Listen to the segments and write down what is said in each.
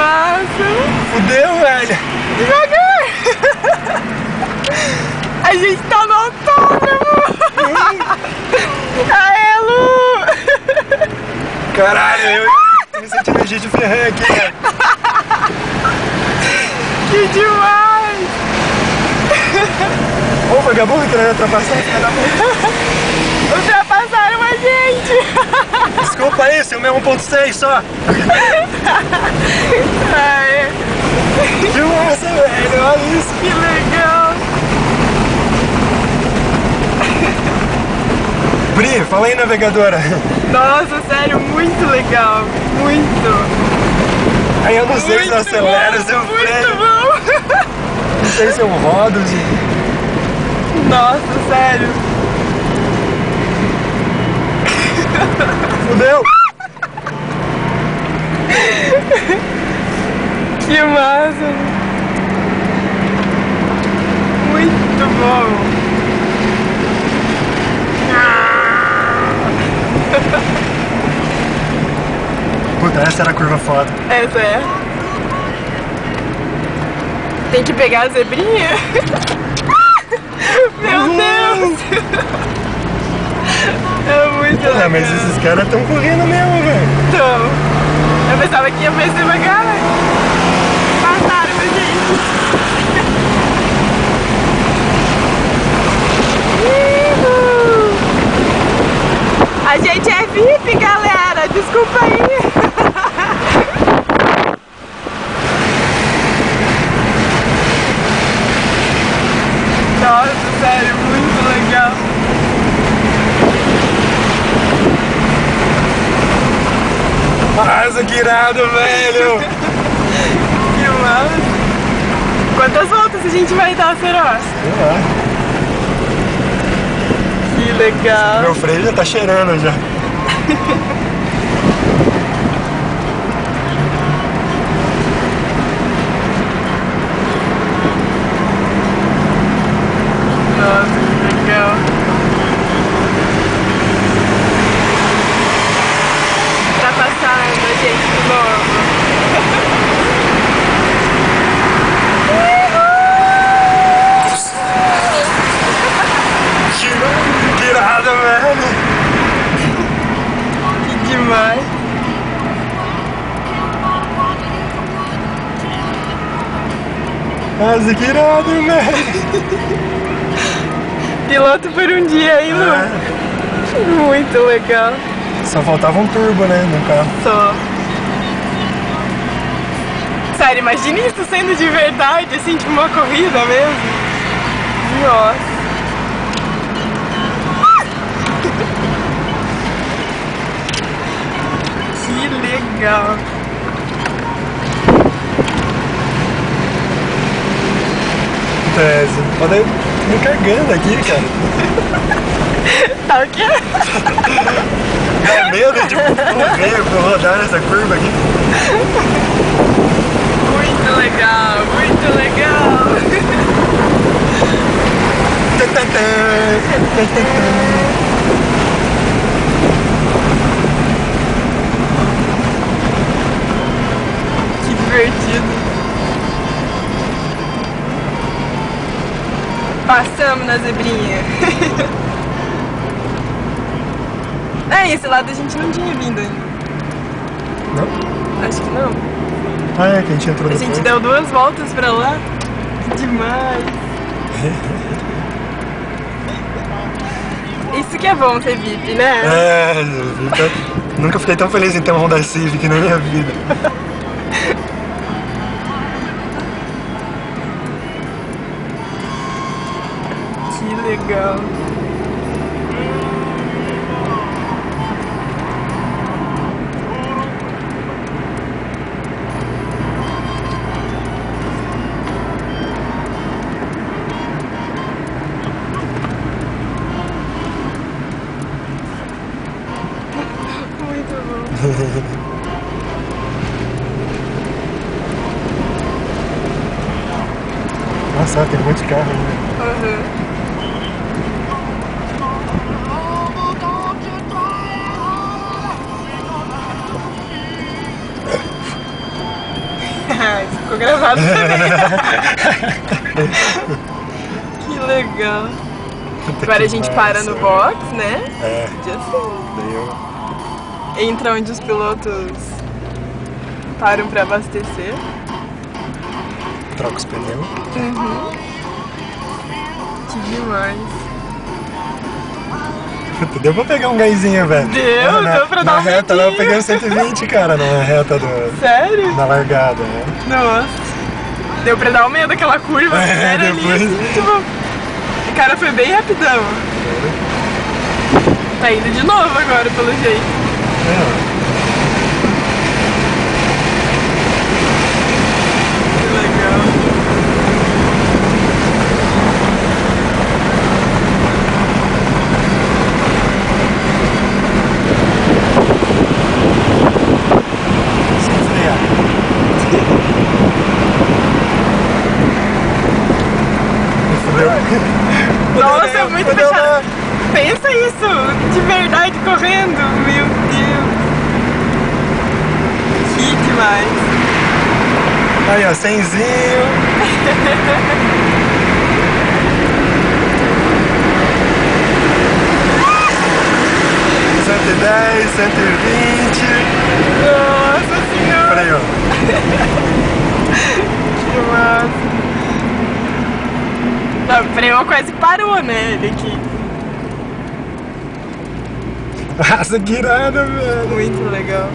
massa! Fudeu, velho! Devagar! A gente tá no autódromo! Aê, Lu! Caralho, eu tô me sentindo legítimo Ferran aqui, velho! Que demais! Ô, vagabundo querendo ultrapassar, filha da puta! Ultrapassaram a gente! Desculpa aí, seu meu 1.6 só! Ai, Que massa, velho! Olha isso! que legal! Bri, fala aí, navegadora! Nossa, sério, muito legal! Muito! Aí eu não sei se eu acelero, se eu Muito freio, bom! não sei se eu rodo, Nossa, sério! Fudeu! Que massa! Muito bom! Puta, essa era a curva foda. Essa é. Tem que pegar a zebrinha? Meu Deus! É muito legal. Ah, mas esses caras tão correndo mesmo, velho. Então, eu pensava que ia mais devagar. Passaram, meu gente. A gente é VIP, galera. Desculpa aí. Nossa, sério, muito legal. Nossa, que irado, velho! Que massa. Quantas voltas a gente vai dar, será? Sei lá. Que legal. Meu freio já tá cheirando já. Nossa, que legal. Tá passando, a gente, de novo. Que irado, velho! Que demais. Nossa, que irado, velho! Piloto por um dia, hein, Lu? É. Muito legal. Só faltava um turbo, né, no carro. Só. Sério, imagina isso sendo de verdade, assim, tipo uma corrida mesmo. Nossa. Que legal. É, você pode ir me cagando aqui, cara. Tá o quê? Dá medo de correr pra rodar nessa curva aqui. Muito legal, muito legal. Que divertido. Passamos na zebrinha. Esse lado a gente não tinha vindo ainda. Não? Acho que não. Ah, é, que a gente entrou A depois. gente deu 2 voltas pra lá. Que demais. Isso que é bom ser VIP, né? É, nunca fiquei tão feliz em ter um Honda Civic na minha vida. Que legal. Muito bom. Nossa, tem um monte de carro, né? Uhum. ficou gravado também. Que legal. Agora a gente para no box, né? É. Já sei. Daí eu Entra onde os pilotos param pra abastecer. troco os pneus. Que demais. Deu pra pegar um gásinho, velho. Deu pra dar na um reta lá eu medinho. peguei um 120, cara, na reta Sério? na largada, né? Nossa. Deu pra dar um medo daquela curva. É, Era depois- ali, assim, tipo... O cara foi bem rapidão. Tá indo de novo agora, pelo jeito. Que legal. Sem frear. Fudeu. Nossa, é muito Fudeu, fechado. Pensa isso, de verdade, correndo. Meu Deus. Que demais. Aí, ó, 100zinho. $110, 120. Nossa senhora. Peraí, ó. Que massa. Não, o prêmio quase parou, né? Ele aqui. Nossa, que irada, velho. Muito legal.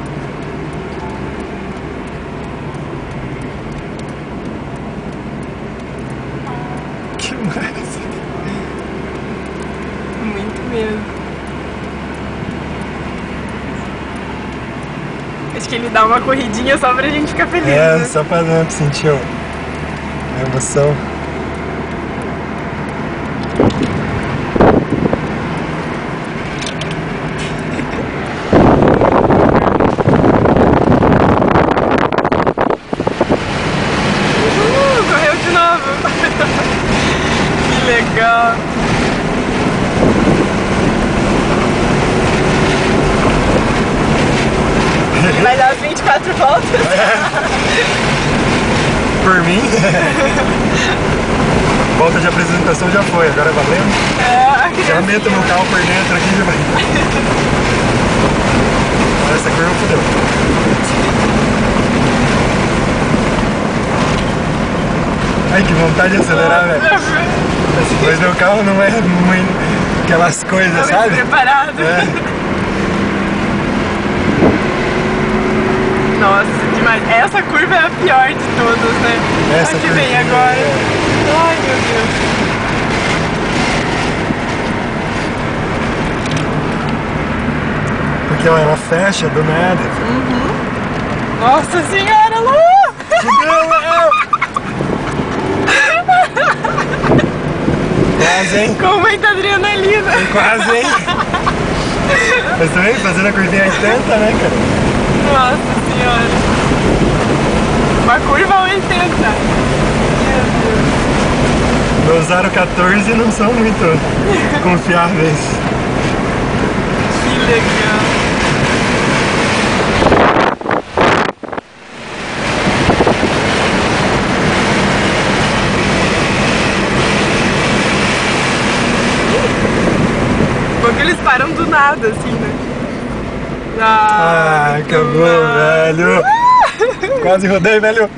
Que massa. Muito mesmo. Acho que ele dá uma corridinha só pra gente ficar feliz, É, né? só pra não sentir a emoção. Correu de novo. Que legal. Ele vai dar as 24 voltas. Por mim. Volta de apresentação já foi, agora é valendo. Já meto meu carro por dentro aqui e vai. Essa curva fudeu. Ai, que vontade de acelerar, velho. Mas meu carro não é muito aquelas coisas, sabe? Preparado. É. Nossa, demais. Essa curva é a pior de todas, né? Essa a que curva vem é- agora. Ai, meu Deus. Porque ó, ela fecha do nada. Nossa senhora, Lu! Fudeu, quase, hein? Com muita adrenalina. Quase, hein? Mas também fazendo a curvinha 80, né, cara? Nossa senhora. Uma curva 80. Meu Deus. Meus aro 14 não são muito confiáveis. Que legal. Bom que eles param do nada, assim, né? Ah, acabou, velho. Quase rodei, velho.